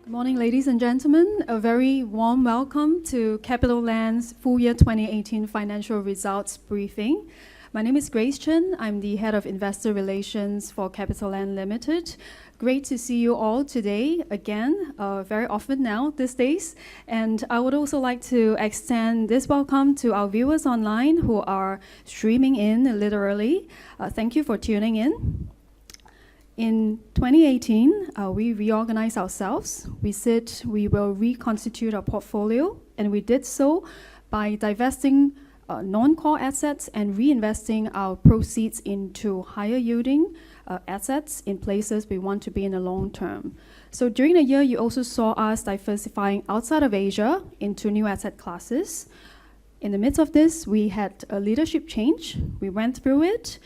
Good morning, ladies and gentlemen. A very warm welcome to CapitaLand's full year 2018 financial results briefing. My name is Grace Chen. I'm the Head of Investor Relations for CapitaLand Limited. Great to see you all today again, very often now these days. And I would also like to extend this welcome to our viewers online who are streaming in literally. Thank you for tuning in. In 2018, we reorganized ourselves. We said we will reconstitute our portfolio, and we did so by divesting non-core assets and reinvesting our proceeds into higher yielding assets in places we want to be in the long term. So during the year, you also saw us diversifying outside of Asia into new asset classes. In the midst of this, we had a leadership change. We went through it.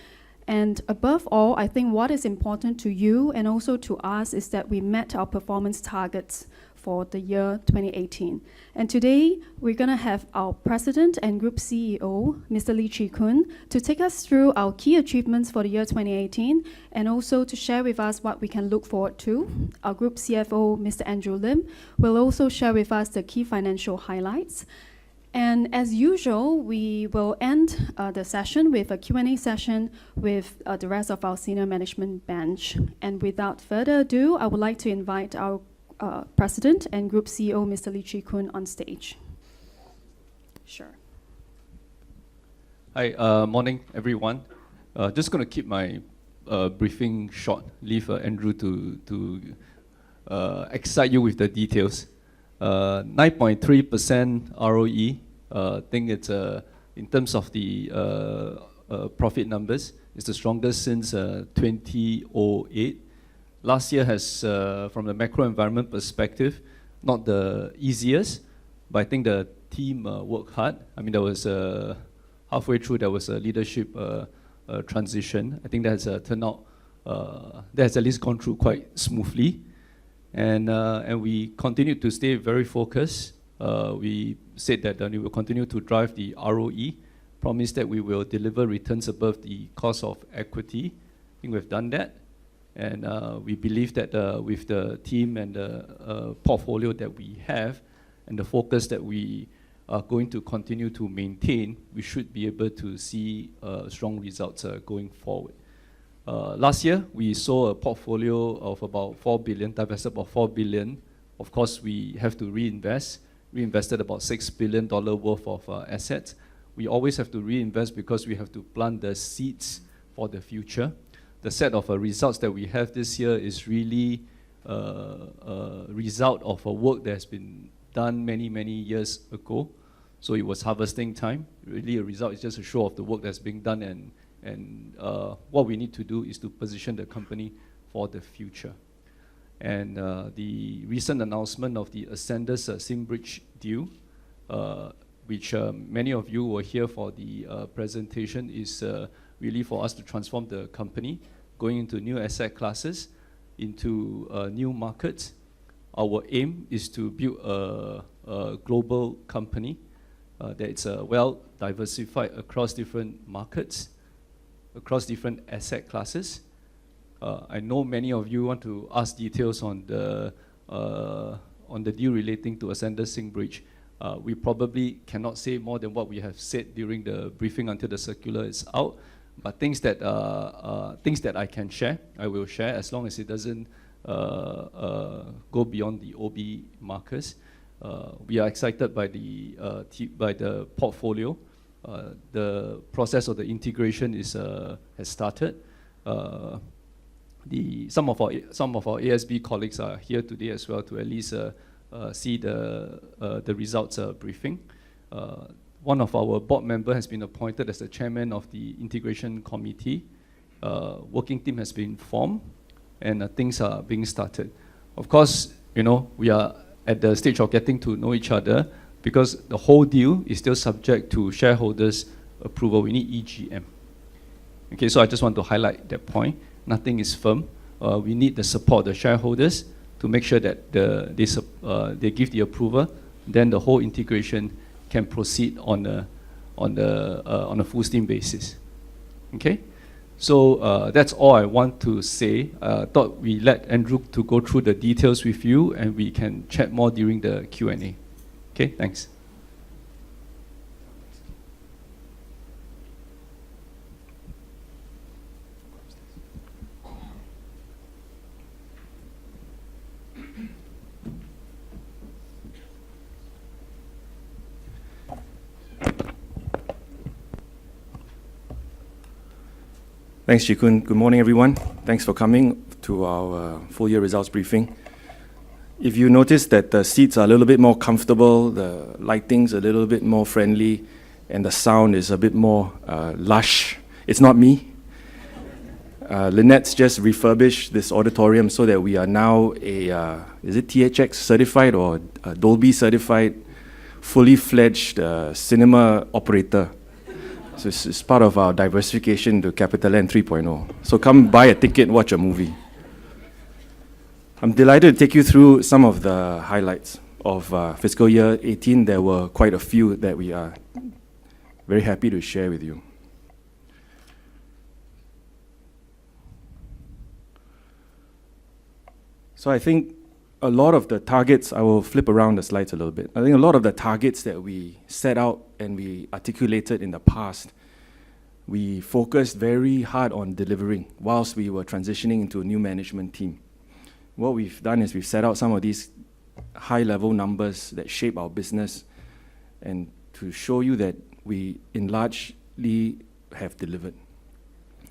And above all, I think what is important to you and also to us is that we met our performance targets for the year 2018. And today, we're going to have our President and Group CEO, Mr. Lee Chee Koon, to take us through our key achievements for the year 2018 and also to share with us what we can look forward to. Our Group CFO, Mr. Andrew Lim, will also share with us the key financial highlights. And as usual, we will end the session with a Q&A session with the rest of our senior management bench. And without further ado, I would like to invite our President and Group CEO, Mr. Lee Chee Koon, on stage. Sure. Hi, morning, everyone. Just going to keep my briefing short. Leave Andrew to excite you with the details. 9.3% ROE. I think it's in terms of the profit numbers, it's the strongest since 2008. Last year has, from the macro environment perspective, not the easiest, but I think the team worked hard. I mean, there was halfway through there was a leadership transition. I think that has turned out, that has at least gone through quite smoothly. And we continue to stay very focused. We said that we will continue to drive the ROE, promise that we will deliver returns above the cost of equity. I think we've done that. And we believe that with the team and the portfolio that we have and the focus that we are going to continue to maintain, we should be able to see strong results going forward. Last year, we saw a portfolio of about 4 billion, divested about 4 billion. Of course, we have to reinvested about $6 billion worth of assets. We always have to reinvest because we have to plant the seeds for the future. The set of results that we have this year is really a result of a work that has been done many, many years ago. So it was harvesting time. Really, a result is just a show of the work that's being done, and what we need to do is to position the company for the future. And the recent announcement of the Ascendas Singbridge deal, which many of you were here for the presentation, is really for us to transform the company, going into new asset classes, into new markets. Our aim is to build a global company that's well diversified across different markets, across different asset classes. I know many of you want to ask details on the deal relating to Ascendas Singbridge. We probably cannot say more than what we have said during the briefing until the circular is out. But things that I can share, I will share, as long as it doesn't go beyond the OB markers. We are excited by the portfolio. The process of the integration has started. Some of our ASB colleagues are here today as well to at least see the results briefing. One of our board members has been appointed as the chairman of the integration committee. Working team has been formed, and things are being started. Of course, we are at the stage of getting to know each other because the whole deal is still subject to shareholders' approval. We need EGM. Okay, so I just want to highlight that point. Nothing is firm. We need the support of the shareholders to make sure that they give the approval. Then the whole integration can proceed on a full steam basis. Okay. So that's all I want to say. Thought we let Andrew to go through the details with you, and we can chat more during the Q&A. Okay, thanks. Thanks, Chee-Kun. Good morning, everyone. Thanks for coming to our full year results briefing. If you notice that the seats are a little bit more comfortable, the lighting's a little bit more friendly, and the sound is a bit more lush, it's not me. Lynette's just refurbished this auditorium so that we are now is it THX certified or Dolby certified, fully fledged cinema operator. So it's part of our diversification to CapitaLand 3.0. So come buy a ticket, watch a movie. I'm delighted to take you through some of the highlights of fiscal year 18. There were quite a few that we are very happy to share with you. So I think a lot of the targets, I will flip around the slides a little bit. I think a lot of the targets that we set out and we articulated in the past, we focused very hard on delivering whilst we were transitioning into a new management team. What we've done is we've set out some of these high-level numbers that shape our business and to show you that we largely have delivered.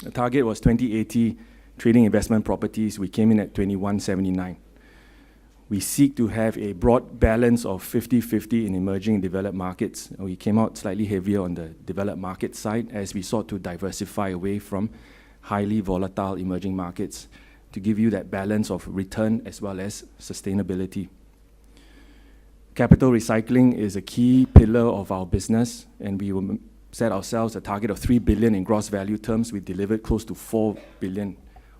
The target was 2080 trading investment properties. We came in at 2179. We seek to have a broad balance of 50-50 in emerging and developed markets. We came out slightly heavier on the developed market side as we sought to diversify away from highly volatile emerging markets to give you that balance of return as well as sustainability. Capital recycling is a key pillar of our business, and we will set ourselves a target of 3 billion in gross value terms. We delivered close to 4 billion,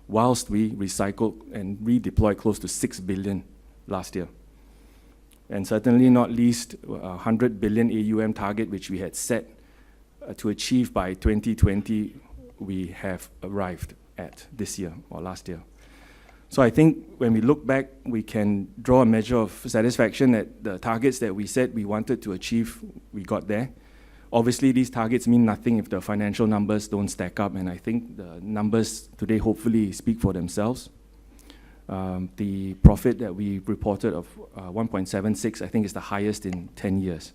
whilst we recycled and redeployed close to 6 billion last year. And certainly not least, 100 billion AUM target, which we had set to achieve by 2020, we have arrived at this year or last year. So I think when we look back, we can draw a measure of satisfaction that the targets that we said we wanted to achieve, we got there. Obviously, these targets mean nothing if the financial numbers don't stack up, and I think the numbers today hopefully speak for themselves. The profit that we reported of 1.76, I think, is the highest in 10 years.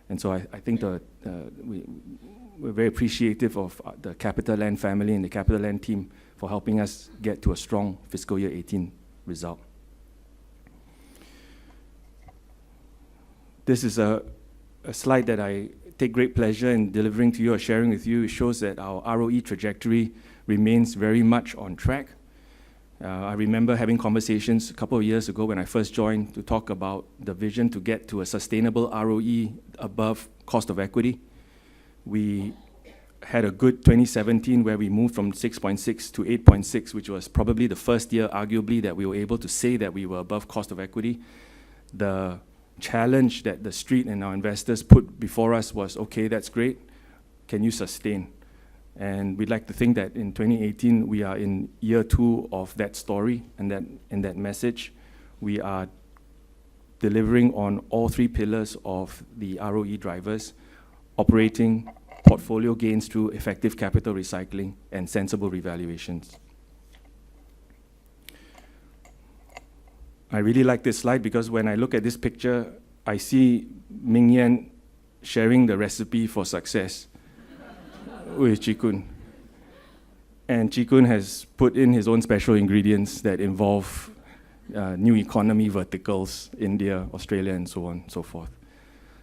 And so I think we're very appreciative of the CapitaLand family and the CapitaLand team for helping us get to a strong fiscal year 18 result. This is a slide that I take great pleasure in delivering to you or sharing with you. It shows that our ROE trajectory remains very much on track. I remember having conversations a couple of years ago when I first joined to talk about the vision to get to a sustainable ROE above cost of equity. We had a good 2017 where we moved from 6.6 to 8.6, which was probably the first year, arguably, that we were able to say that we were above cost of equity. The challenge that the street and our investors put before us was, okay, that's great, can you sustain? And we'd like to think that in 2018, we are in year 2 of that story and that message. We are delivering on all 3 pillars of the ROE drivers: operating, portfolio gains through effective capital recycling, and sensible revaluations. I really like this slide because when I look at this picture, I see Ming Yan sharing the recipe for success with Chee-Kun. And Chee-Kun has put in his own special ingredients that involve new economy verticals, India, Australia, and so on and so forth.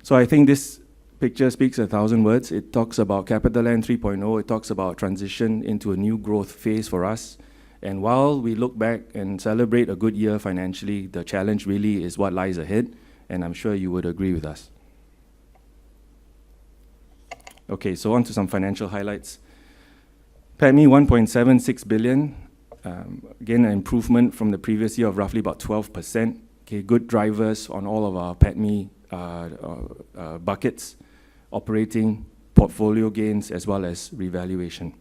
So I think this picture speaks 1,000 words. It talks about CapitaLand 3.0. It talks about transition into a new growth phase for us. And while we look back and celebrate a good year financially, the challenge really is what lies ahead, and I'm sure you would agree with us. Okay, so on to some financial highlights. PATMI 1.76 billion, again an improvement from the previous year of roughly about 12%. Okay, good drivers on all of our PATMI buckets, operating, portfolio gains, as well as revaluation.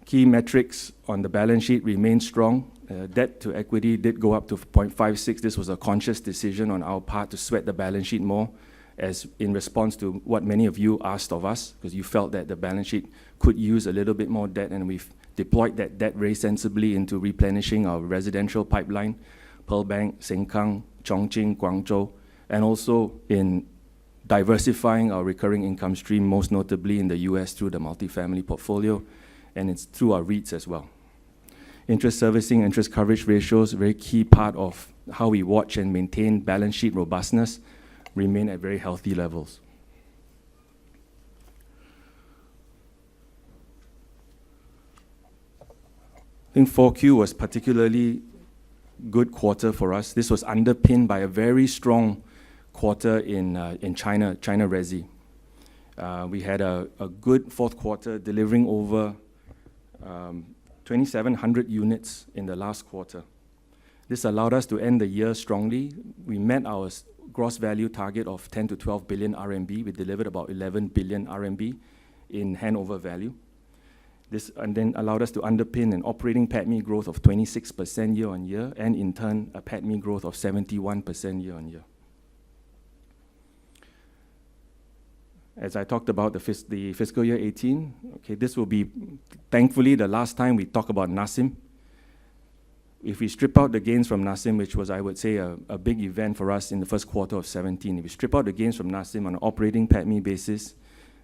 Key metrics on the balance sheet remain strong. Debt to equity did go up to 0.56. This was a conscious decision on our part to sweat the balance sheet more, as in response to what many of you asked of us, because you felt that the balance sheet could use a little bit more debt, and we've deployed that debt very sensibly into replenishing our residential pipeline, Pearl Bank, Sengkang, Chongqing, Guangzhou, and also in diversifying our recurring income stream, most notably in the US through the multifamily portfolio, and it's through our REITs as well. Interest servicing, interest coverage ratios, a very key part of how we watch and maintain balance sheet robustness, remain at very healthy levels. I think 4Q was particularly good quarter for us. This was underpinned by a very strong quarter in China Resi. We had a good fourth quarter, delivering over 2,700 units in the last quarter. This allowed us to end the year strongly. We met our gross value target of 10 to 12 billion RMB. We delivered about 11 billion RMB in handover value. This and then allowed us to underpin an operating PATMI growth of 26% year on year, and in turn, a PATMI growth of 71% year on year. As I talked about the fiscal year 18, okay, this will be, thankfully, the last time we talk about Nassim. If we strip out the gains from Nassim, which was, I would say, a big event for us in the first quarter of 17, if we strip out the gains from Nassim on an operating PATMI basis,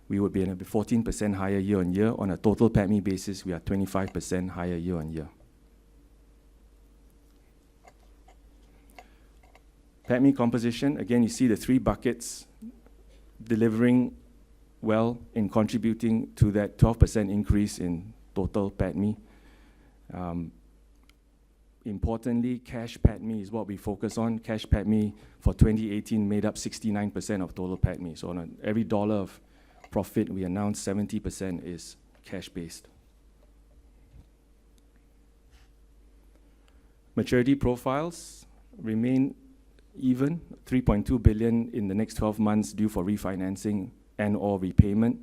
we would be 14% higher year on year. On a total PATMI basis, we are 25% higher year on year. PATMI composition, again, you see the three buckets delivering well in contributing to that 12% increase in total PATMI. Importantly, cash PATMI is what we focus on. Cash PATMI for 2018 made up 69% of total PATMI. So on every dollar of profit, we announced 70% is cash-based. Maturity profiles remain even, 3.2 billion in the next 12 months due for refinancing and or repayment.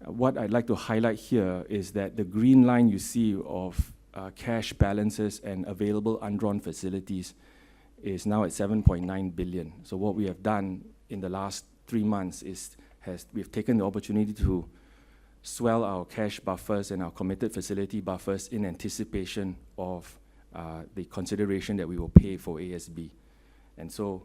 What I'd like to highlight here is that the green line you see of cash balances and available undrawn facilities is now at 7.9 billion. So what we have done in the last 3 months is we've taken the opportunity to swell our cash buffers and our committed facility buffers in anticipation of the consideration that we will pay for ASB. And so,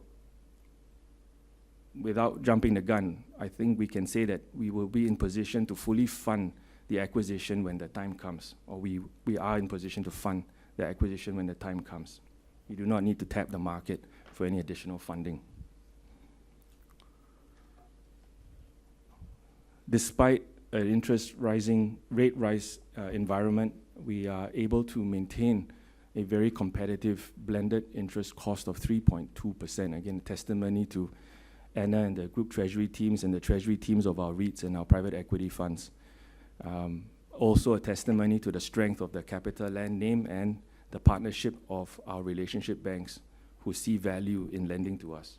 without jumping the gun, I think we can say that we will be in position to fully fund the acquisition when the time comes, or we are in position to fund the acquisition when the time comes. We do not need to tap the market for any additional funding. Despite an interest rate rise environment, we are able to maintain a very competitive blended interest cost of 3.2%. Again, testimony to Anna and the group treasury teams and the treasury teams of our REITs and our private equity funds. Also a testimony to the strength of the CapitaLand name and the partnership of our relationship banks who see value in lending to us.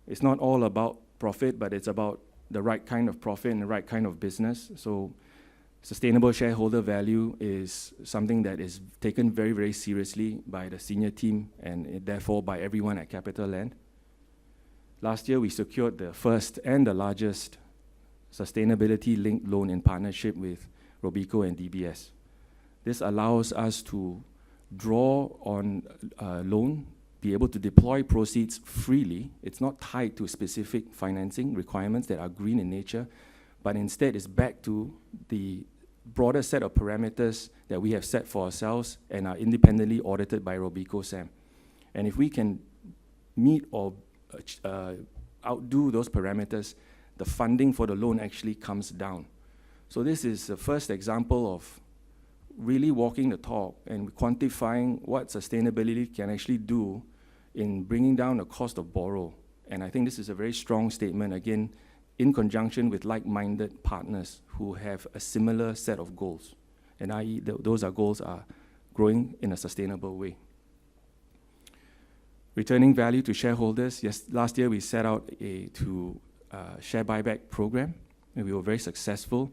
It's not all about profit, but it's about the right kind of profit and the right kind of business. So sustainable shareholder value is something that is taken very, very seriously by the senior team and therefore by everyone at CapitaLand. Last year, we secured the first and the largest sustainability-linked loan in partnership with Robeco and DBS. This allows us to draw on a loan, be able to deploy proceeds freely. It's not tied to specific financing requirements that are green in nature, but instead is back to the broader set of parameters that we have set for ourselves and are independently audited by Robeco SAM. And if we can meet or outdo those parameters, the funding for the loan actually comes down. So this is the first example of really walking the talk and quantifying what sustainability can actually do in bringing down the cost of borrow. And I think this is a very strong statement, again, in conjunction with like-minded partners who have a similar set of goals. And i.e., those goals are growing in a sustainable way. Returning value to shareholders. Yes, last year we set out to share buyback program. And we were very successful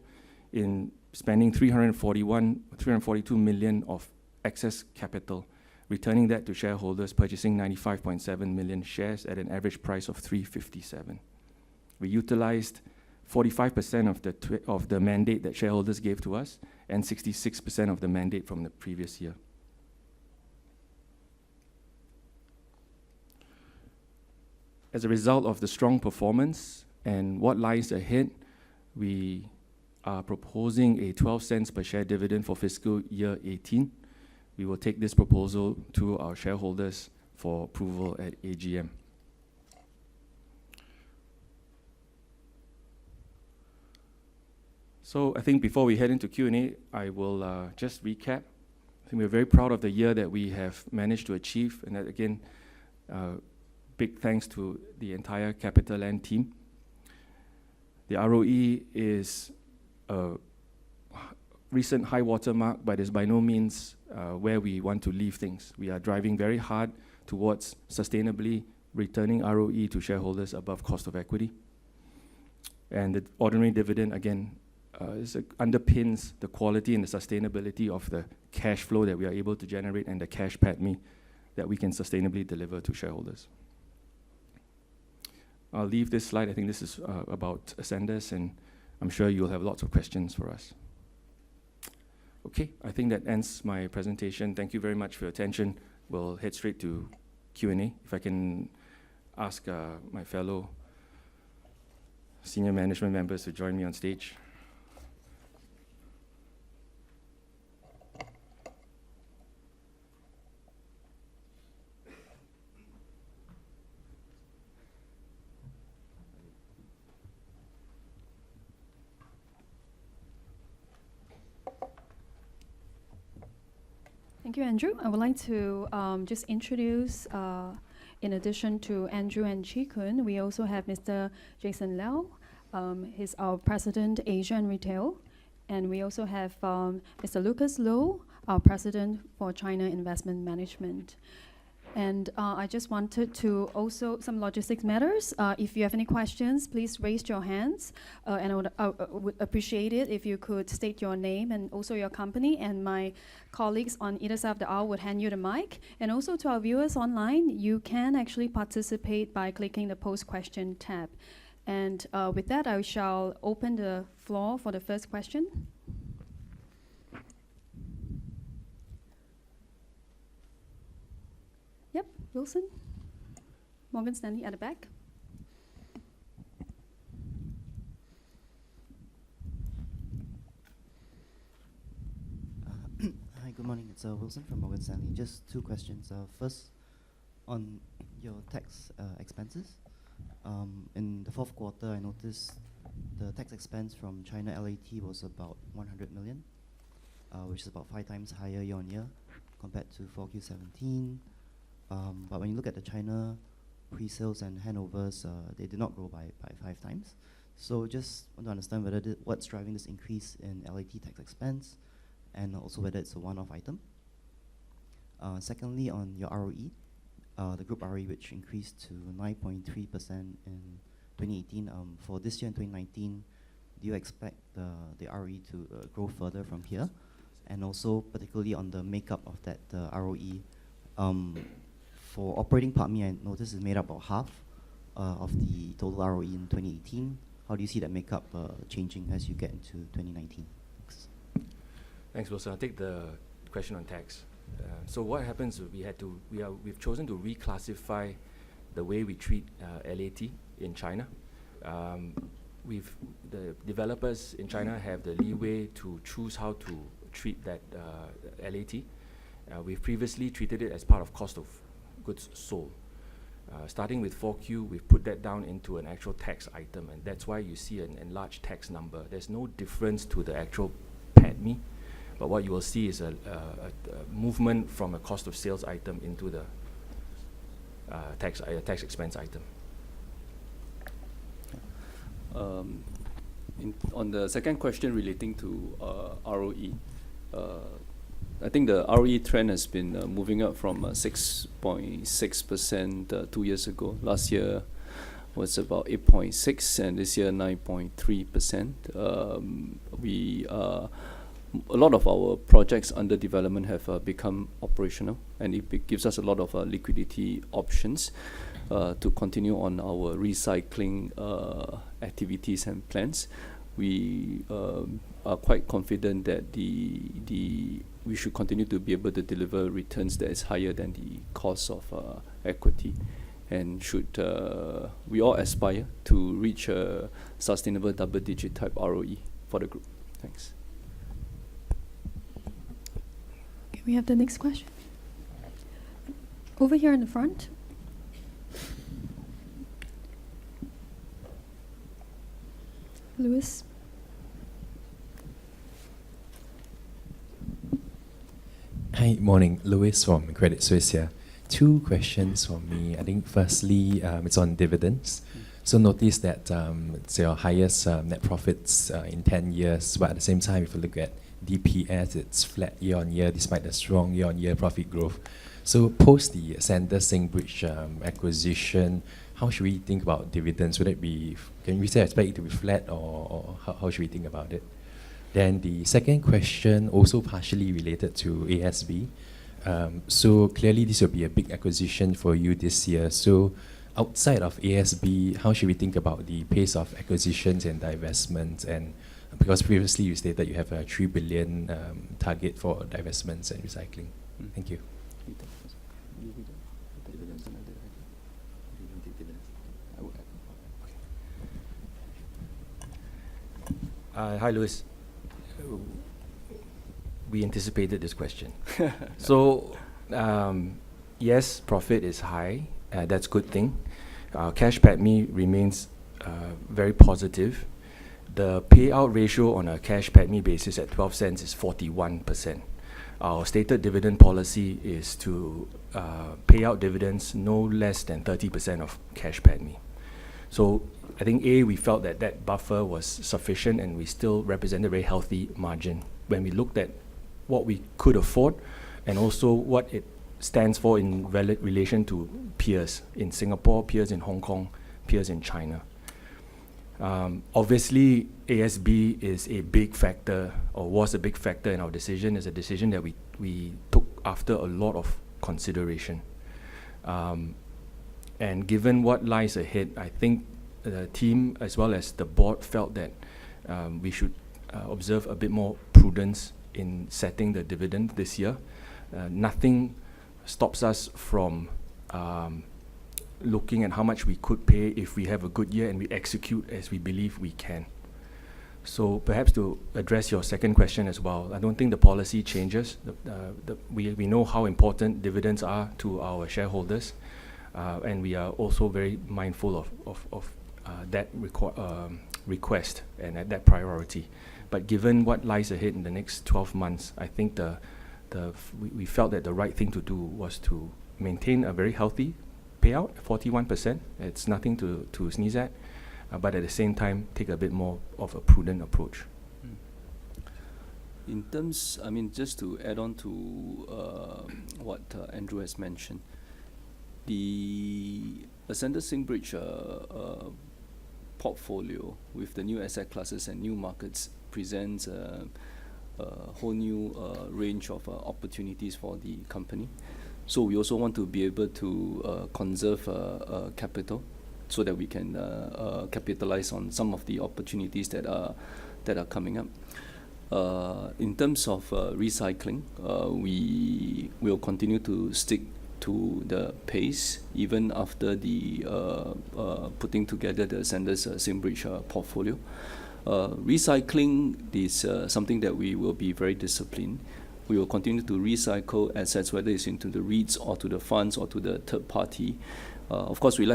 in spending 342 million of excess capital, returning that to shareholders, purchasing 95.7 million shares at an average price of 357. We utilized 45% of the mandate that shareholders gave to us, and 66% of the mandate from the previous year. As a result of the strong performance and what lies ahead, we are proposing a 12 cents per share dividend for fiscal year 18. We will take this proposal to our shareholders for approval at AGM. So I think before we head into Q&A, I will just recap. I think we're very proud of the year that we have managed to achieve, and that again, big thanks to the entire CapitaLand team. The ROE is a recent high water mark, but is by no means where we want to leave things. We are driving very hard towards sustainably returning ROE to shareholders above cost of equity. And the ordinary dividend, again, underpins the quality and the sustainability of the cash flow that we are able to generate and the cash PATMI that we can sustainably deliver to shareholders. I'll leave this slide. I think this is about Ascendus, and I'm sure you'll have lots of questions for us. Okay, I think that ends my presentation. Thank you very much for your attention. We'll head straight to Q&A. If I can ask my fellow senior management members to join me on stage. Thank you, Andrew. I would like to just introduce, in addition to Andrew and Chee Koon, we also have Mr. Jason Lau. He's our President, Asia and Retail. And we also have Mr. Lucas Low, our President for China Investment Management. And I just wanted to also, some logistics matters. If you have any questions, please raise your hands. And I would appreciate it if you could state your name and also your company. And my colleagues on either side of the aisle would hand you the mic. And also to our viewers online, you can actually participate by clicking the Post Question tab. And with that, I shall open the floor for the first question. Yep, Wilson, Morgan Stanley at the back. Hi, good morning. It's Wilson from Morgan Stanley. Just two questions. First, on your tax expenses. In the fourth quarter, I noticed the tax expense from China LAT was about 100 million, which is about 5 times higher year on year compared to 4Q17. But when you look at the China pre-sales and handovers, they did not grow by 5 times. So just want to understand whether what's driving this increase in LAT tax expense, and also whether it's a one-off item. Secondly, on your ROE, the group ROE, which increased to 9.3% in 2018. For this year in 2019, do you expect the ROE to grow further from here? And also, particularly on the makeup of that ROE, for operating PATMI, I noticed it's made up of half of the total ROE in 2018. How do you see that makeup changing as you get into 2019? Thanks. Thanks, Wilson. I'll take the question on tax. So what happens? We've chosen to reclassify the way we treat LAT in China. The developers in China have the leeway to choose how to treat that LAT. We've previously treated it as part of cost of goods sold. Starting with 4Q, we've put that down into an actual tax item, and that's why you see an enlarged tax number. There's no difference to the actual PATMI, but what you will see is a movement from a cost of sales item into the tax expense item. On the second question relating to ROE, I think the ROE trend has been moving up from 6.6% 2 years ago. Last year was about 8.6, and this year 9.3%. A lot of our projects under development have become operational, and it gives us a lot of liquidity options to continue on our recycling activities and plans. We are quite confident that we should continue to be able to deliver returns that is higher than the cost of equity, and we all aspire to reach a sustainable double-digit type ROE for the group. Thanks. Can we have the next question? Over here in the front. Louis. Hi, morning. Louis from Credit Suisse here. Two questions from me. I think firstly, it's on dividends. So notice that it's your highest net profits in 10 years, but at the same time, if you look at DPS, it's flat year on year despite the strong year on year profit growth. So post the Sanders-Singbridge acquisition, how should we think about dividends? Can we say expect it to be flat, or how should we think about it? Then the second question, also partially related to ASB. So clearly this will be a big acquisition for you this year. So outside of ASB, how should we think about the pace of acquisitions and divestments? And because previously you stated you have a 3 billion target for divestments and recycling. Thank you. Hi, Louis. We anticipated this question. So, yes, profit is high. That's a good thing. Cash PATMI remains very positive. The payout ratio on a cash PATMI basis at 12 cents is 41%. Our stated dividend policy is to pay out dividends no less than 30% of cash PATMI. So I think we felt that that buffer was sufficient, and we still represent a very healthy margin when we looked at what we could afford and also what it stands for in relation to peers in Singapore, peers in Hong Kong, peers in China. Obviously, ASB is a big factor, or was a big factor in our decision. It's a decision that we took after a lot of consideration. And given what lies ahead, I think the team as well as the board felt that we should observe a bit more prudence in setting the dividend this year. Nothing stops us from looking at how much we could pay if we have a good year and we execute as we believe we can. So perhaps to address your second question as well, I don't think the policy changes. We know how important dividends are to our shareholders, and we are also very mindful of that request and at that priority. But given what lies ahead in the next 12 months, I think we felt that the right thing to do was to maintain a very healthy payout, 41%. It's nothing to sneeze at, but at the same time, take a bit more of a prudent approach. In terms, just to add on to what Andrew has mentioned, the Sanders-Singbridge portfolio with the new asset classes and new markets presents a whole new range of opportunities for the company. So we also want to be able to conserve capital so that we can capitalize on some of the opportunities that are coming up. In terms of recycling, we will continue to stick to the pace even after the putting together the Sanders-Singbridge portfolio. Recycling is something that we will be very disciplined. We will continue to recycle assets, whether it's into the REITs or to the funds or to the third party. Of course, we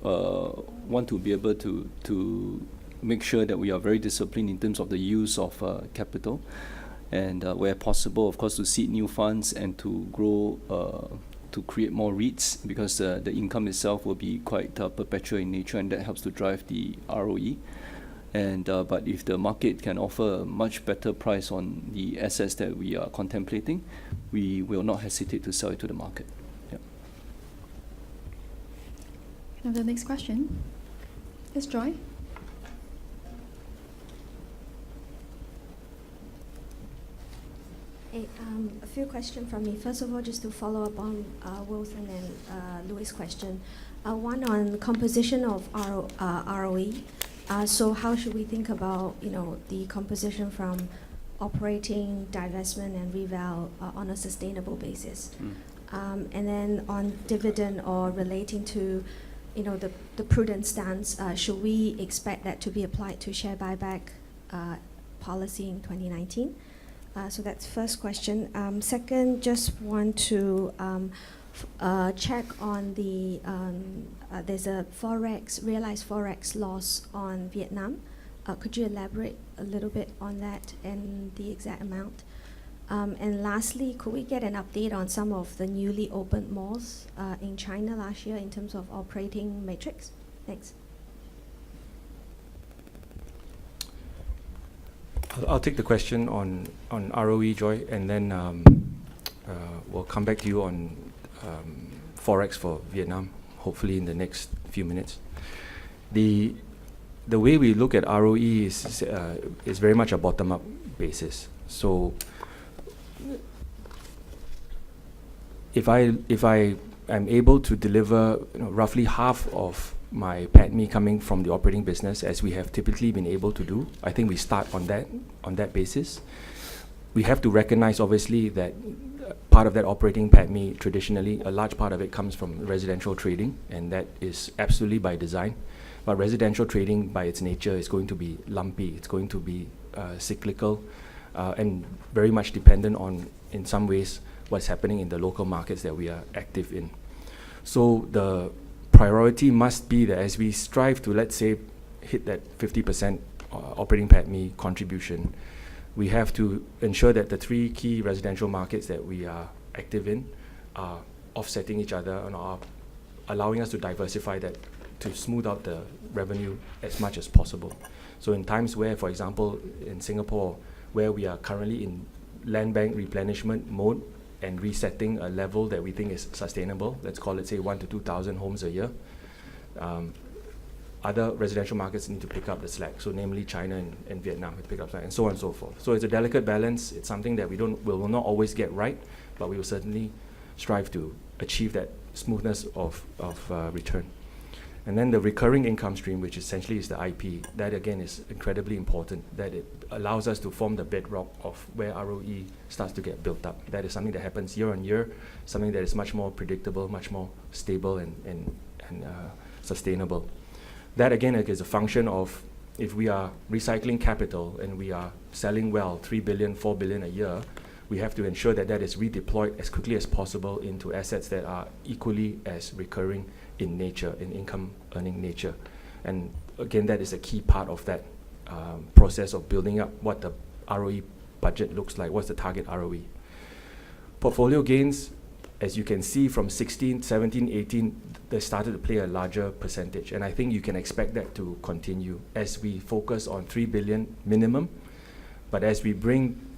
want to be able to make sure that we are very disciplined in terms of the use of capital, and where possible, of course, to seed new funds and to grow, to create more REITs, because the income itself will be quite perpetual in nature, and that helps to drive the ROE. And but if the market can offer a much better price on the assets that we are contemplating, we will not hesitate to sell it to the market. Yeah. Can I have the next question? Yes, Joy. Hey, a few questions from me. First of all, just to follow up on Wilson and Louis' question. One on composition of ROE. So how should we think about, the composition from operating, divestment, and reval on a sustainable basis? And then on dividend or relating to, the prudent stance, should we expect that to be applied to share buyback policy in 2019? So that's first question. Second, just want to check on the, there's a realized Forex loss on Vietnam. Could you elaborate a little bit on that and the exact amount? And lastly, could we get an update on some of the newly opened malls in China last year in terms of operating metrics? Thanks. I'll take the question on ROE, Joy, and then we'll come back to you on Forex for Vietnam, hopefully in the next few minutes. The way we look at ROE is very much a bottom-up basis. So if I am able to deliver roughly half of my PATMI coming from the operating business, as we have typically been able to do, I think we start on that basis. We have to recognize, obviously, that part of that operating PATMI, traditionally, a large part of it comes from residential trading, and that is absolutely by design. But residential trading, by its nature, is going to be lumpy. It's going to be cyclical, and very much dependent on, in some ways, what's happening in the local markets that we are active in. So the priority must be that as we strive to, let's say, hit that 50% operating PATMI contribution, we have to ensure that the three key residential markets that we are active in are offsetting each other and are allowing us to diversify that, to smooth out the revenue as much as possible. So in times where, for example, in Singapore, where we are currently in land bank replenishment mode and resetting a level that we think is sustainable, let's call it, say, 1,000 to 2,000 homes a year, other residential markets need to pick up the slack. So namely China and Vietnam have to pick up slack, and so on and so forth. So it's a delicate balance. It's something that we will not always get right, but we will certainly strive to achieve that smoothness of return. And then the recurring income stream, which essentially is the IP, that again is incredibly important, that it allows us to form the bedrock of where ROE starts to get built up. That is something that happens year on year, something that is much more predictable, much more stable and sustainable. That again is a function of, if we are recycling capital and we are selling well 3 billion, 4 billion a year, we have to ensure that that is redeployed as quickly as possible into assets that are equally as recurring in nature, in income earning nature. And again, that is a key part of that process of building up what the ROE budget looks like, what's the target ROE. Portfolio gains, as you can see from 16, 17, 18, they started to play a larger percentage. And I think you can expect that to continue as we focus on 3 billion minimum. But as we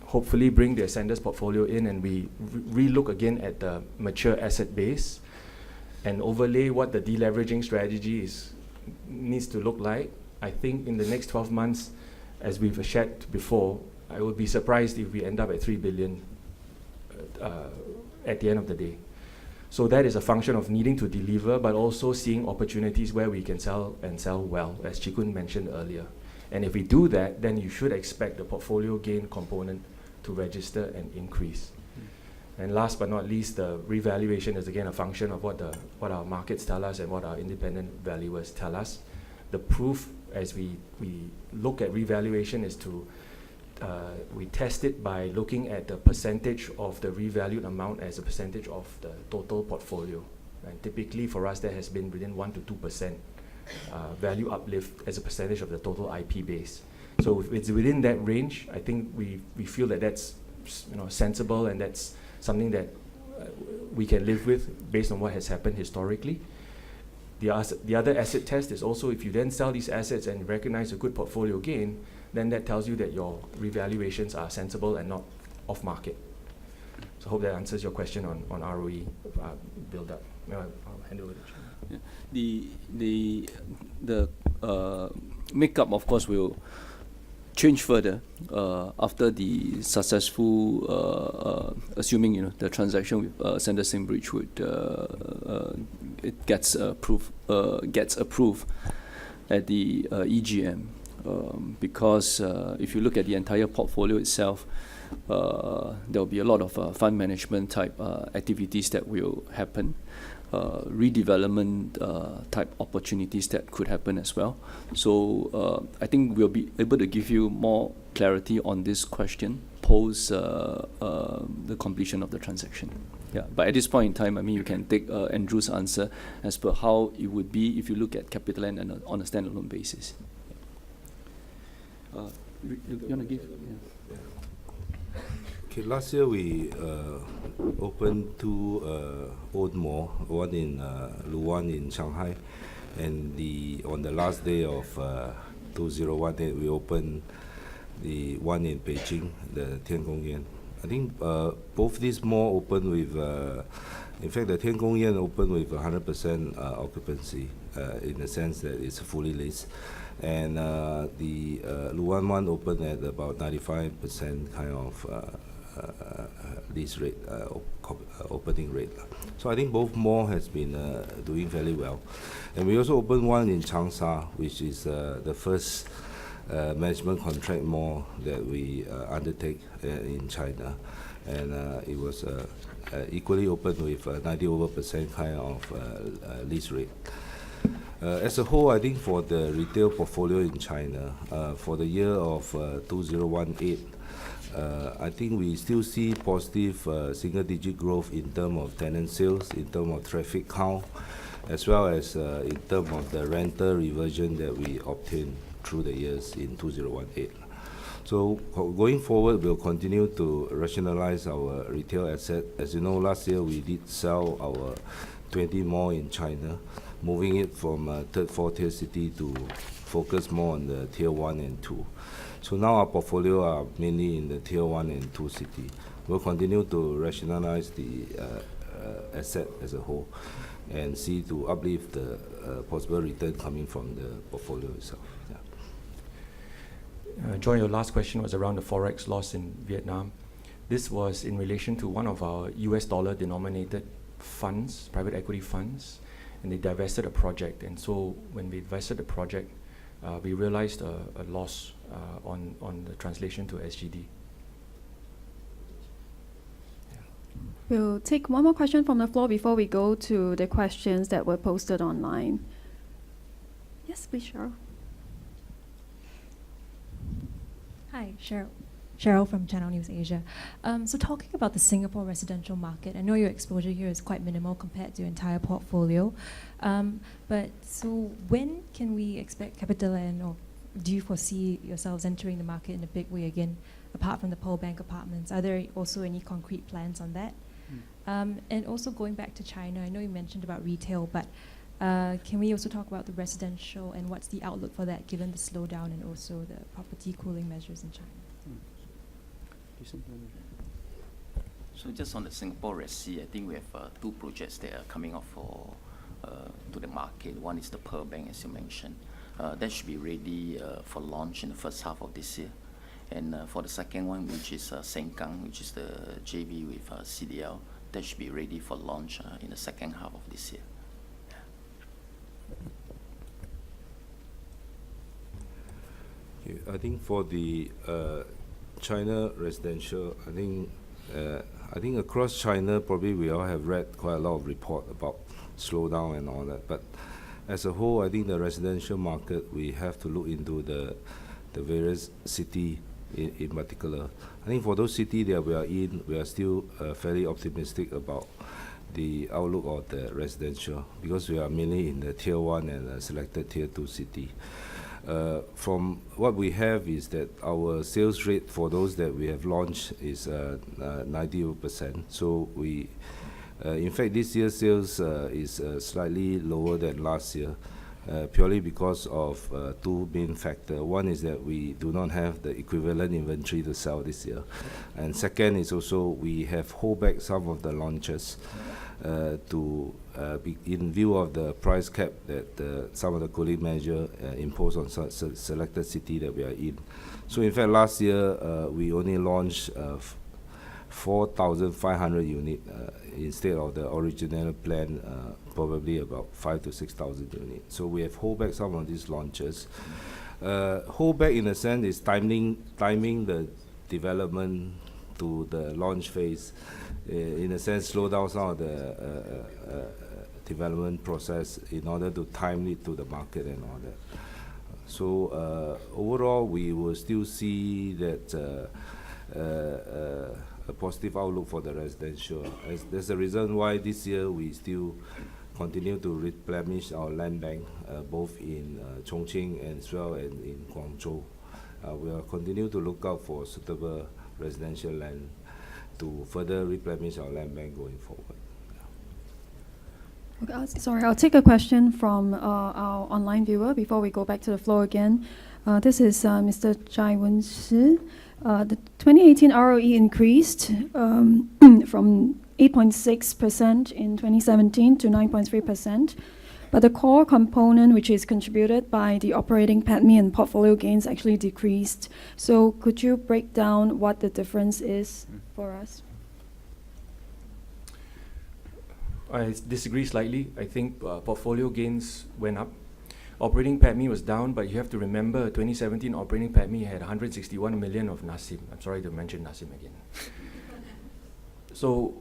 hopefully bring the Ascendas portfolio in and we re-look again at the mature asset base and overlay what the deleveraging strategy needs to look like, I think in the next 12 months, as we've shared before, I would be surprised if we end up at 3 billion at the end of the day. So that is a function of needing to deliver, but also seeing opportunities where we can sell and sell well, as Chikun mentioned earlier. And if we do that, then you should expect the portfolio gain component to register and increase. And last but not least, the revaluation is again a function of what our markets tell us and what our independent valuers tell us. The proof as we look at revaluation is we test it by looking at the percentage of the revalued amount as a percentage of the total portfolio. And typically for us, that has been within 1% to 2% value uplift as a percentage of the total IP base. So if it's within that range, I think we feel that that's sensible, and that's something that we can live with based on what has happened historically. The other asset test is also, if you then sell these assets and recognize a good portfolio gain, then that tells you that your revaluations are sensible and not off market. So I hope that answers your question on ROE build up. I'll hand over to Chairman. The makeup, of course, will change further after the successful, assuming the transaction with Sanderson Bridge would it gets approved at the EGM, because if you look at the entire portfolio itself, there will be a lot of fund management type activities that will happen. Redevelopment type opportunities that could happen as well. So I think we'll be able to give you more clarity on this question post the completion of the transaction. Yeah, but at this point in time, I mean, you can take Andrew's answer as per how it would be if you look at CapitaLand on a standalone basis. You want to give? Yeah. Okay, last year we opened two old malls, one in Luwan in Shanghai, and on the last day of 2018 we opened the one in Beijing, the Tiangong. I think both these malls opened with, in fact the Tiangong opened with 100% occupancy in the sense that it's fully leased. And the Luwan one opened at about 95% kind of lease rate, opening rate. So I think both malls has been doing fairly well. And we also opened one in Changsha, which is the first management contract mall that we undertake in China. And it was equally open with 90% kind of lease rate. As a whole, I think for the retail portfolio in China, for the year of 2018, I think we still see positive single-digit growth in terms of tenant sales, in terms of traffic count, as well as in terms of the rental reversion that we obtained through the years in 2018. So going forward, we'll continue to rationalize our retail asset. As you know, last year we did sell our 20 mall in China, moving it from third, fourth tier city to focus more on the tier 1 and 2. So now our portfolio are mainly in the tier 1 and 2 city. We'll continue to rationalize the asset as a whole and see to uplift the possible return coming from the portfolio itself. Yeah. John, your last question was around the Forex loss in Vietnam. This was in relation to one of our US dollar denominated funds, private equity funds, and they divested a project. And so when we divested the project, we realized a loss on the translation to SGD. We'll take one more question from the floor before we go to the questions that were posted online. Yes, please, Cheryl. Hi, Cheryl from Channel News Asia. So talking about the Singapore residential market, I know your exposure here is quite minimal compared to your entire portfolio. But so when can we expect CapitaLand, or do you foresee yourselves entering the market in a big way again, apart from the Pearl Bank apartments? Are there also any concrete plans on that? And also going back to China, I know you mentioned about retail, but can we also talk about the residential and what's the outlook for that given the slowdown and also the property cooling measures in China? So just on the Singapore Resi, I think we have two projects that are coming up for to the market. One is the Pearl Bank, as you mentioned. That should be ready for launch in the first half of this year. And for the second one, which is Sengkang, which is the JV with CDL, that should be ready for launch in the second half of this year. I think for the China residential, I think across China, probably we all have read quite a lot of report about slowdown and all that. But as a whole, I think the residential market, we have to look into the various city in particular. I think for those cities that we are in, we are still fairly optimistic about the outlook of the residential because we are mainly in the tier 1 and selected tier 2 city. From what we have is that our sales rate for those that we have launched is 90%. So we, in fact, this year's sales is slightly lower than last year. purely because of two main factors. One is that we do not have the equivalent inventory to sell this year. And second is also we have hold back some of the launches to be in view of the price cap that some of the cooling measure imposed on selected city that we are in. So in fact, last year we only launched 4,500 units instead of the original plan, probably about 5,000 to 6,000 units. So we have hold back some of these launches. Hold back in a sense is timing the development to the launch phase. In a sense, slow down some of the development process in order to time it to the market and all that. So overall, we will still see that a positive outlook for the residential. There's a reason why this year we still continue to replenish our land bank, both in Chongqing as well as in Guangzhou. We will continue to look out for suitable residential land to further replenish our land bank going forward. Okay, sorry, I'll take a question from our online viewer before we go back to the floor again. This is Mr. Chai Wen-shi. The 2018 ROE increased from 8.6% in 2017 to 9.3%, but the core component, which is contributed by the operating PATMI and portfolio gains, actually decreased. So could you break down what the difference is for us? I disagree slightly. I think portfolio gains went up. Operating PATMI was down, but you have to remember 2017 operating PATMI had 161 million of Nassim. I'm sorry to mention Nassim again. So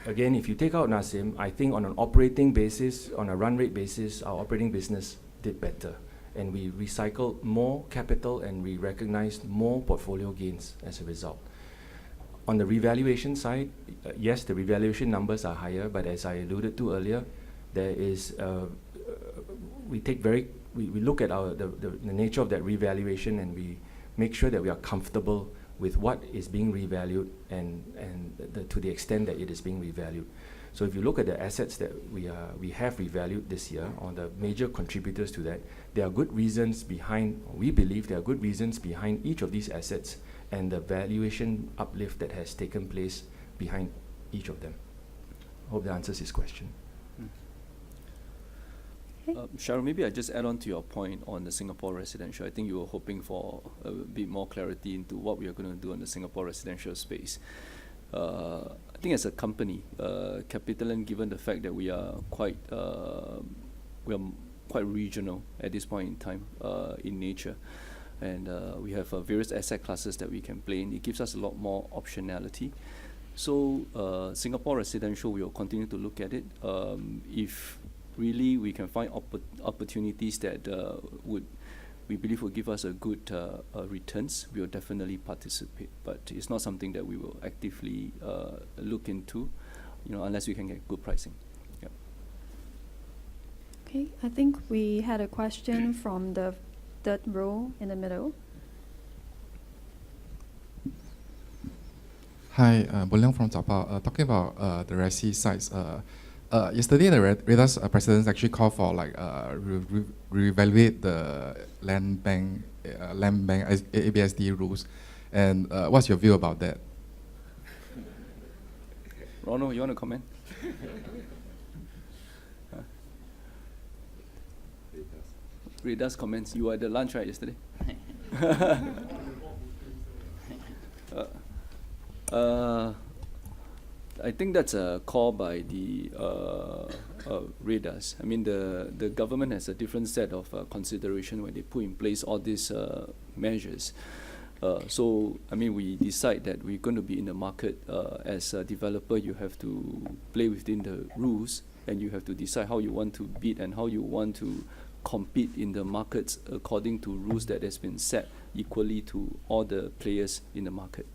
again, if you take out Nassim, I think on an operating basis, on a run rate basis, our operating business did better. And we recycled more capital and we recognized more portfolio gains as a result. On the revaluation side, yes, the revaluation numbers are higher, but as I alluded to earlier, there is we look at the nature of that revaluation and we make sure that we are comfortable with what is being revalued and to the extent that it is being revalued. So if you look at the assets that we have revalued this year, or the major contributors to that, there are good reasons behind, we believe there are good reasons behind each of these assets and the valuation uplift that has taken place behind each of them. I hope that answers his question. Cheryl, maybe I just add on to your point on the Singapore residential. I think you were hoping for a bit more clarity into what we are going to do in the Singapore residential space. I think as a company, CapitaLand, given the fact that we are quite regional at this point in time in nature, and we have various asset classes that we can play in, it gives us a lot more optionality. So Singapore residential, we will continue to look at it. If really we can find opportunities that we believe will give us a good returns, we will definitely participate. But it's not something that we will actively look into, unless we can get good pricing. Yep. Okay, I think we had a question from the third row in the middle. Hi, Boleong from Zappa. Talking about the Resi sites. Yesterday, the Reda's president actually called for reevaluate the land bank ABSD rules. And what's your view about that? Ronald, you want to comment? Reda's comments. You were at the lunch, right, yesterday? I think that's a call by the Redas. I mean, the government has a different set of consideration when they put in place all these measures. So, I mean, we decide that we're going to be in the market. As a developer, you have to play within the rules, and you have to decide how you want to bid and how you want to compete in the markets according to rules that has been set equally to all the players in the market.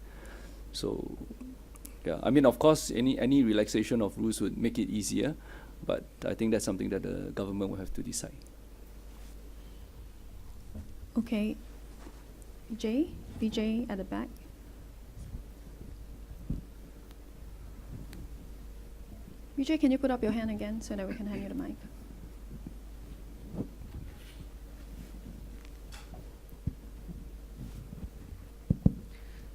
So, yeah, I mean, of course, any relaxation of rules would make it easier, but I think that's something that the government will have to decide. Okay, BJ at the back. BJ, can you put up your hand again so that we can hand you the mic?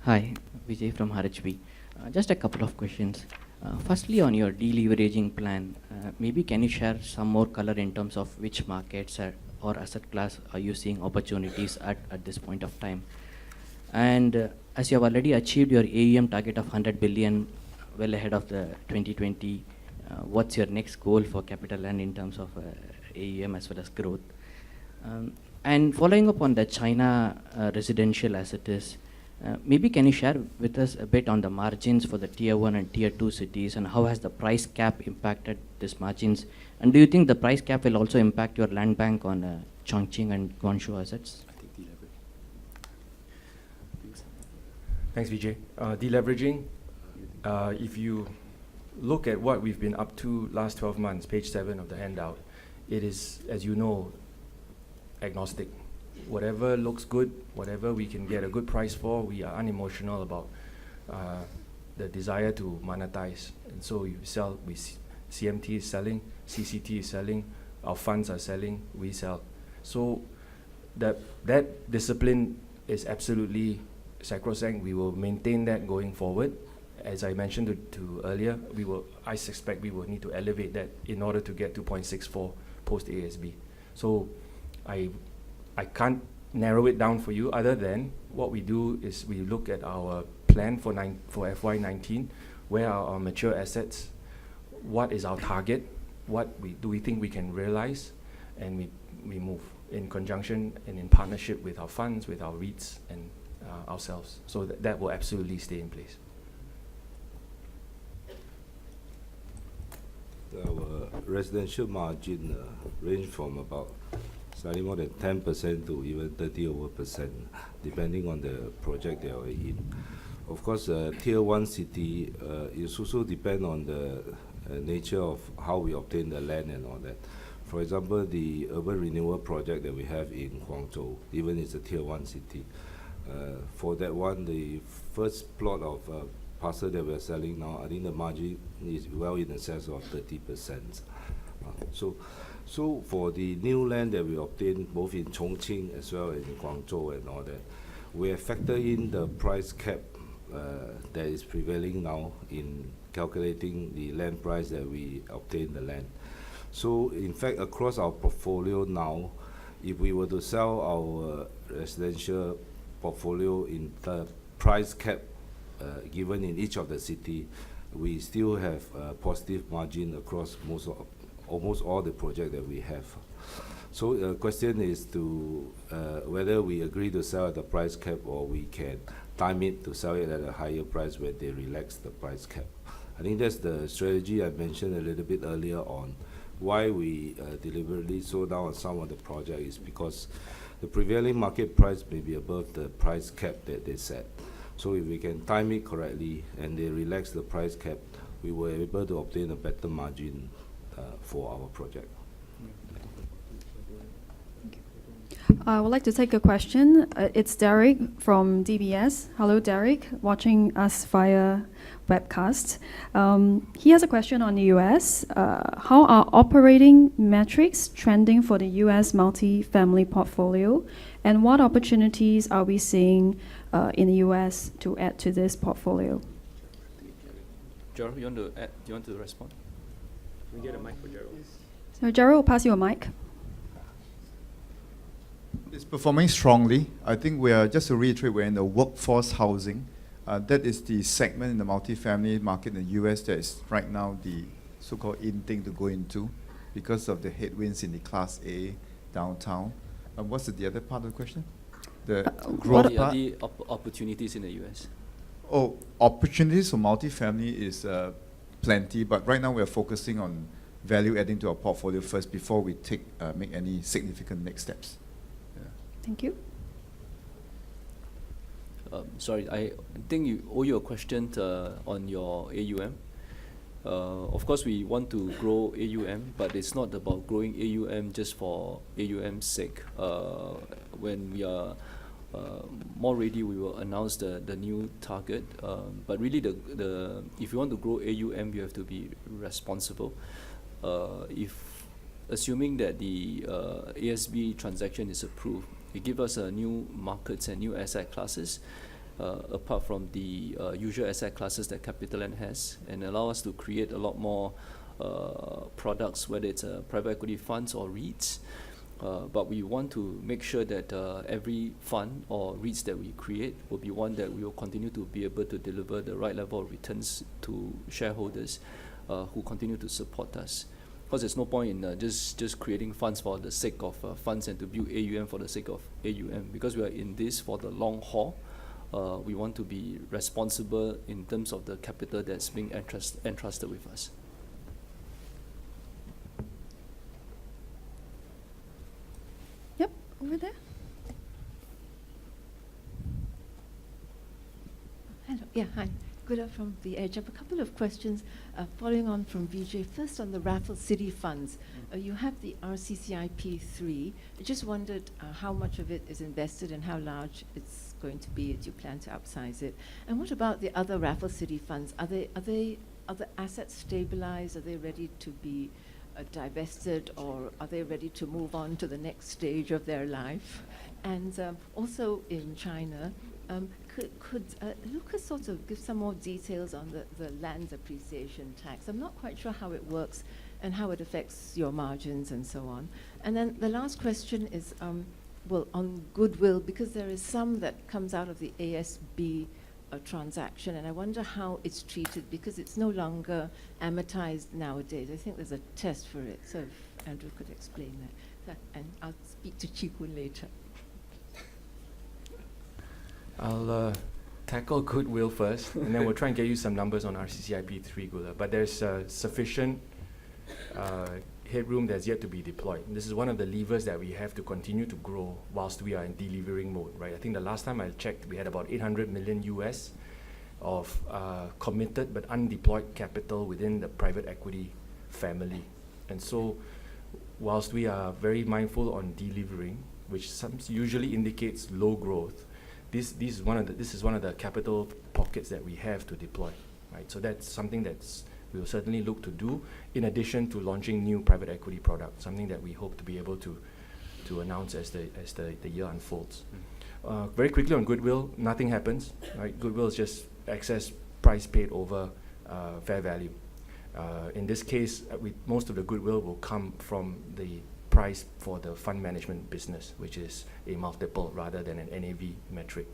Hi, Vijay from RHB. Just a couple of questions. Firstly, on your deleveraging plan, maybe can you share some more color in terms of which markets or asset class are you seeing opportunities at this point of time? And as you have already achieved your AUM target of 100 billion well ahead of the 2020, what's your next goal for CapitaLand in terms of AUM as well as growth? And following up on the China residential assets, maybe can you share with us a bit on the margins for the tier 1 and tier 2 cities, and how has the price cap impacted these margins? And do you think the price cap will also impact your land bank on Chongqing and Guangzhou assets? Thanks, Vijay. Deleveraging, if you look at what we've been up to last 12 months, page 7 of the handout, it is, as you know, agnostic. Whatever looks good, whatever we can get a good price for, we are unemotional about the desire to monetize. And so you sell, CMT is selling, CCT is selling, our funds are selling, we sell. So that discipline is absolutely sacrosanct. We will maintain that going forward. As I mentioned to earlier, I suspect we will need to elevate that in order to get to 0.64 post ASB. So I can't narrow it down for you, other than what we do is we look at our plan for FY19, where are our mature assets, what is our target, do we think we can realize, and we move in conjunction and in partnership with our funds, with our REITs, and ourselves. So that will absolutely stay in place. Our residential margin range from about slightly more than 10% to even 30%, depending on the project they are in. Of course, tier 1 city is also depend on the nature of how we obtain the land and all that. For example, the urban renewal project that we have in Guangzhou, even it's a tier 1 city. For that one, the first plot of parcel that we're selling now, I think the margin is well in excess of 30%. So for the new land that we obtained both in Chongqing as well as in Guangzhou and all that, we have factored in the price cap that is prevailing now in calculating the land price that we obtain the land. So in fact, across our portfolio now, if we were to sell our residential portfolio in the price cap given in each of the city, we still have a positive margin across almost all the projects that we have. So the question is to whether we agree to sell at the price cap or we can time it to sell it at a higher price when they relax the price cap. I think that's the strategy I mentioned a little bit earlier on. Why we deliberately slow down on some of the projects is because the prevailing market price may be above the price cap that they set. So if we can time it correctly and they relax the price cap, we were able to obtain a better margin for our project. I would like to take a question. It's Derek from DBS. Hello, Derek, watching us via webcast. He has a question on the US. How are operating metrics trending for the US multifamily portfolio? And what opportunities are we seeing in the US to add to this portfolio? Gerald, you want to respond? Can we get a mic for Gerald? So Gerald, will pass you a mic. It's performing strongly. I think we are, just to reiterate, we're in the workforce housing. That is the segment in the multifamily market in the US that is right now the so-called in thing to go into because of the headwinds in the Class A downtown. What's the other part of the question? The growth part? The opportunities in the US. Oh, opportunities for multifamily is plenty, but right now we are focusing on value adding to our portfolio first before we make any significant next steps. Thank you. Sorry, I think you owe you a question on your AUM. Of course, we want to grow AUM, but it's not about growing AUM just for AUM's sake. When we are more ready, we will announce the new target. But really, if you want to grow AUM, you have to be responsible. Assuming that the ASB transaction is approved, it gives us new markets and new asset classes. apart from the usual asset classes that CapitaLand has, and allow us to create a lot more products, whether it's private equity funds or REITs. But we want to make sure that every fund or REITs that we create will be one that we will continue to be able to deliver the right level of returns to shareholders who continue to support us. Because there's no point in just creating funds for the sake of funds and to build AUM for the sake of AUM. Because we are in this for the long haul, we want to be responsible in terms of the capital that's being entrusted with us. Yep, over there. Hello. Yeah, hi. Good from The Edge. I have a couple of questions following on from Vijay. First, on the Raffles City funds, you have the RCCIP 3. I just wondered how much of it is invested and how large it's going to be. Do you plan to upsize it? And what about the other Raffles City funds? Are the assets stabilized? Are they ready to be divested, or are they ready to move on to the next stage of their life? And also in China, could Lucas sort of give some more details on the land appreciation tax? I'm not quite sure how it works and how it affects your margins and so on. And then the last question is, well, on goodwill, because there is some that comes out of the ASB transaction, and I wonder how it's treated, because it's no longer amortized nowadays. I think there's a test for it, so if Andrew could explain that. And I'll speak to Chi-Kun later. I'll tackle goodwill first, and then we'll try and get you some numbers on RCCIP 3 goodwill. But there's sufficient headroom that's yet to be deployed. This is one of the levers that we have to continue to grow whilst we are in delivering mode, right? I think the last time I checked, we had about 800 million US of committed but undeployed capital within the private equity family. And so whilst we are very mindful on delivering, which usually indicates low growth, this is one of the capital pockets that we have to deploy, right? So that's something that's we will certainly look to do, in addition to launching new private equity products, something that we hope to be able to announce as the year unfolds. Very quickly on goodwill, nothing happens, right? Goodwill is just excess price paid over fair value. In this case, most of the goodwill will come from the price for the fund management business, which is a multiple rather than an NAV metric.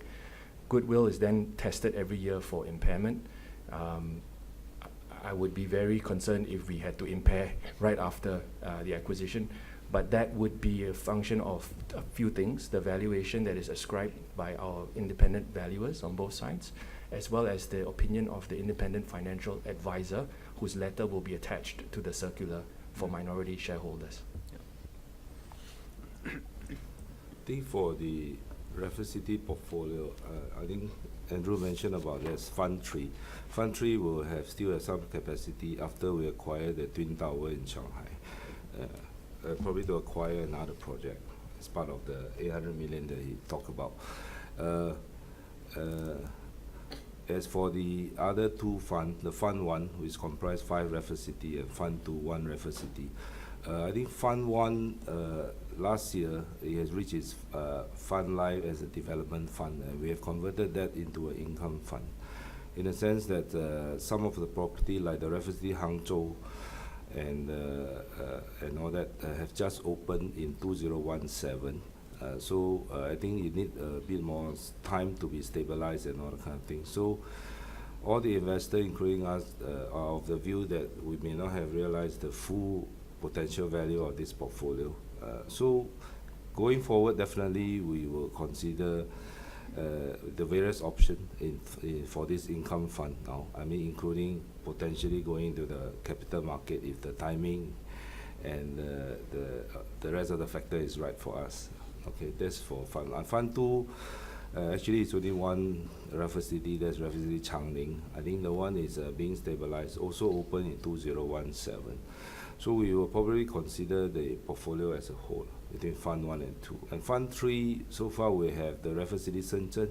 Goodwill is then tested every year for impairment. I would be very concerned if we had to impair right after the acquisition, but that would be a function of a few things: the valuation that is ascribed by our independent valuers on both sides, as well as the opinion of the independent financial advisor, whose letter will be attached to the circular for minority shareholders. I think for the Raffles City portfolio, I think Andrew mentioned about this Fund 3. Fund 3 will still have some capacity after we acquire the Twin Tower in Shanghai. Probably to acquire another project as part of the 800 million that he talked about. As for the other two funds, the Fund 1, which comprised 5 Raffles City, and Fund 2, 1 Raffles City. I think Fund 1, last year, it has reached its fund life as a development fund, and we have converted that into an income fund. In the sense that some of the property, like the Raffles City Hangzhou and all that, have just opened in 2017. So I think you need a bit more time to be stabilized and all that kind of thing. So all the investors, including us, are of the view that we may not have realized the full potential value of this portfolio. So going forward, definitely we will consider the various options for this income fund now. I mean, including potentially going to the capital market if the timing and the rest of the factor is right for us. Okay, that's for Fund 1. Fund 2, actually it's only one Raffles City, that's Raffles City Changning. I think the one is being stabilized, also open in 2017. So we will probably consider the portfolio as a whole between Fund 1 and 2. And Fund 3, so far we have the Raffles City Shenzhen,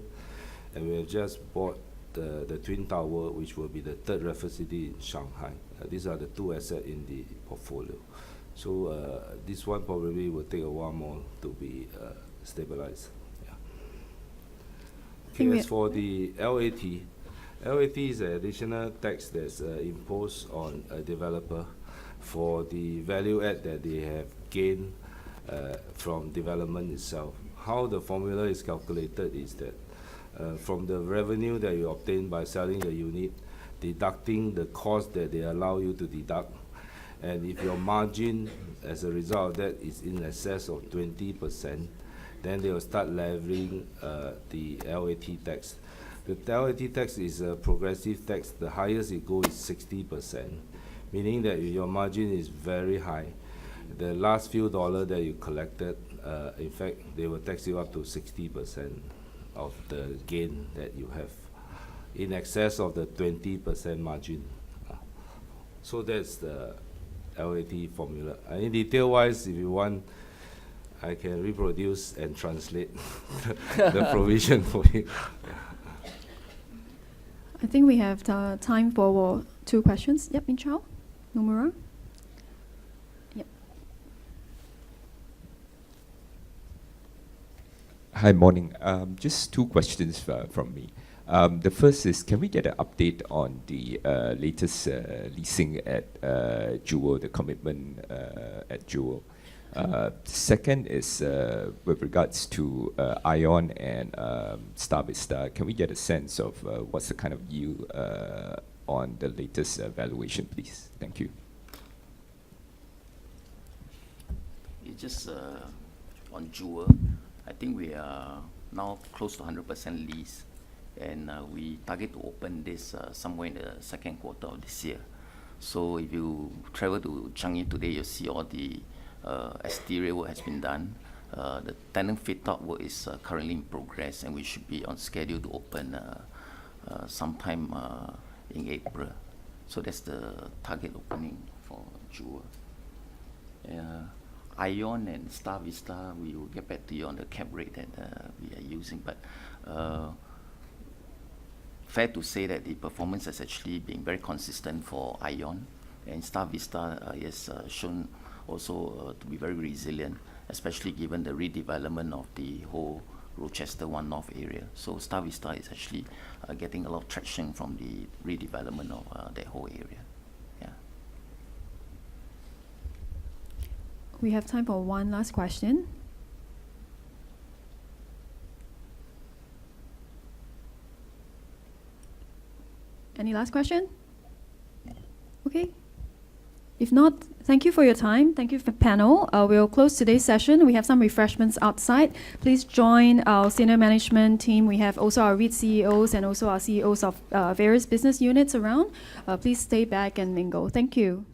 and we have just bought the Twin Tower, which will be the third Raffles City in Shanghai. These are the two assets in the portfolio. So this one probably will take a while more to be stabilized. think we- as for the LAT, LAT is an additional tax that's imposed on a developer for the value add that they have gained from development itself. How the formula is calculated is that from the revenue that you obtain by selling the unit, deducting the cost that they allow you to deduct, and if your margin as a result of that is in excess of 20%, then they will start levying the LAT tax. The LAT tax is a progressive tax. The highest it goes is 60%, meaning that if your margin is very high, the last few dollars that you collected, in fact, they will tax you up to 60% of the gain that you have, in excess of the 20% margin. So that's the LAT formula. In detail-wise, if you want, I can reproduce and translate the provision for you. I think we have time for 2 questions. Yep, Inchao, Nomura. Yep. Hi, morning. Just 2 questions from me. The first is, can we get an update on the latest leasing at Jewel, the commitment at Jewel? Second is with regards to ION and Star Vista. Can we get a sense of what's the kind of yield on the latest valuation, please? Thank you. It's just on Jewel, I think we are now close to 100% leased, and we target to open this somewhere in the second quarter of this year. So if you travel to Changi today, you'll see all the exterior work has been done. The tenant fit-out work is currently in progress, and we should be on schedule to open sometime in April. So that's the target opening for Jewel. ION and Star Vista, we will get back to you on the cap rate that we are using, but fair to say that the performance has actually been very consistent for ION, and Star Vista has shown also to be very resilient, especially given the redevelopment of the whole Rochester One North area. So Star Vista is actually getting a lot of traction from the redevelopment of that whole area. Yeah. We have time for one last question. Any last question? Okay. If not, thank you for your time. Thank you for the panel. We'll close today's session. We have some refreshments outside. Please join our senior management team. We have also our REIT CEOs and also our CEOs of various business units around. Please stay back and mingle. Thank you.